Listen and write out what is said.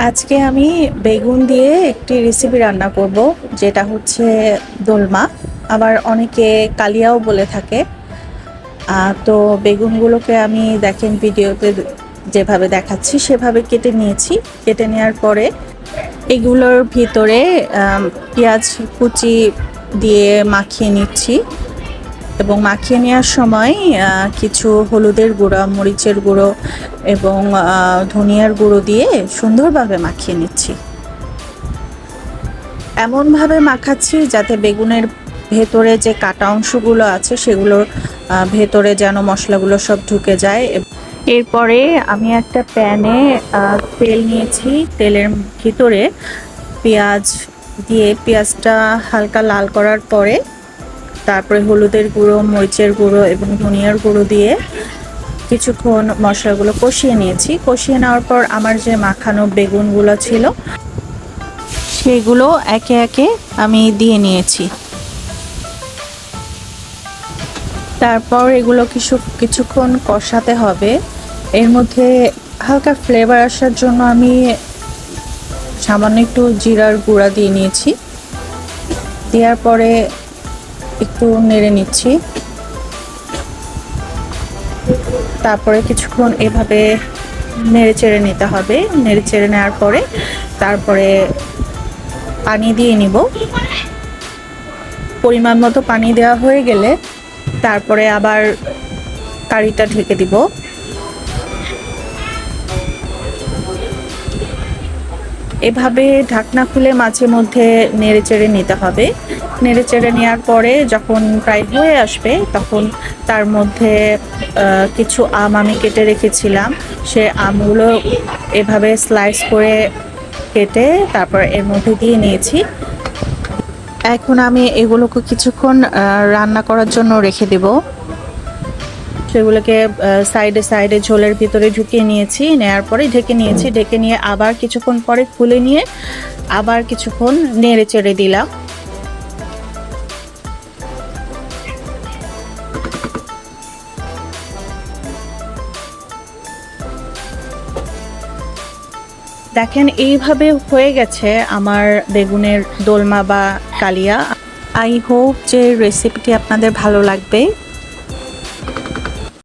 আজকে আমি বেগুন দিয়ে একটি রেসিপি রান্না করব, যেটা হচ্ছে দোলমা। আবার অনেকে কালিয়াও বলে থাকে। তো বেগুনগুলোকে আমি দেখেন ভিডিওতে যেভাবে দেখাচ্ছি সেভাবে কেটে নিয়েছি। কেটে নেওয়ার পরে এগুলোর ভিতরে পেঁয়াজ কুচি দিয়ে মাখিয়ে নিচ্ছি এবং মাখিয়ে নেওয়ার সময় কিছু হলুদের গুঁড়ো, মরিচের গুঁড়ো এবং ধনিয়ার গুঁড়ো দিয়ে সুন্দরভাবে মাখিয়ে নিচ্ছি। এমনভাবে মাখাচ্ছি যাতে বেগুনের ভেতরে যে কাটা অংশগুলো আছে সেগুলোর ভেতরে যেন মশলাগুলো সব ঢুকে যায়। এরপরে আমি একটা প্যানে তেল নিয়েছি। তেলের ভিতরে পেঁয়াজ দিয়ে পেঁয়াজটা হালকা লাল করার পরে তারপরে হলুদের গুঁড়ো, মরিচের গুঁড়ো এবং ধনিয়ার গুঁড়ো দিয়ে কিছুক্ষণ মশলাগুলো কষিয়ে নিয়েছি। কষিয়ে নেওয়ার পর আমার যে মাখানো বেগুনগুলো ছিল সেগুলো একে একে আমি দিয়ে নিয়েছি। তারপর এগুলো কিছুক্ষণ কষাতে হবে। এর মধ্যে হালকা ফ্লেভার আসার জন্য আমি সামান্য একটু জিরার গুঁড়া দিয়ে নিয়েছি। দেওয়ার পরে একটু নেড়ে নিচ্ছি। তারপরে কিছুক্ষণ এভাবে নেড়ে চেড়ে নিতে হবে। নেড়ে চেড়ে নেওয়ার পরে তারপরে পানি দিয়ে নিব। পরিমাণ মতো পানি দেওয়া হয়ে গেলে তারপরে আবার কারিটা ঢেকে দিব। এভাবে ঢাকনা খুলে মাঝে মধ্যে নেড়ে চেড়ে নিতে হবে। নেড়ে চেড়ে নেওয়ার পরে যখন প্রায় হয়ে আসবে তখন তার মধ্যে কিছু আম আমি কেটে রেখেছিলাম, সে আমগুলো এভাবে স্লাইস করে কেটে তারপর এর মধ্যে দিয়ে নিয়েছি। এখন আমি এগুলোকে কিছুক্ষণ রান্না করার জন্য রেখে দেব। সেগুলোকে সাইডে সাইডে ঝোলের ভিতরে ঢুকিয়ে নিয়েছি। নেয়ার পরে ঢেকে নিয়েছি। ঢেকে নিয়ে আবার কিছুক্ষণ পরে খুলে নিয়ে আবার কিছুক্ষণ নেড়ে চেড়ে দিলাম। দেখেন এইভাবে হয়ে গেছে আমার বেগুনের দোলমা বা কালিয়া। আই হোপ যে রেসিপিটি আপনাদের ভালো লাগবে।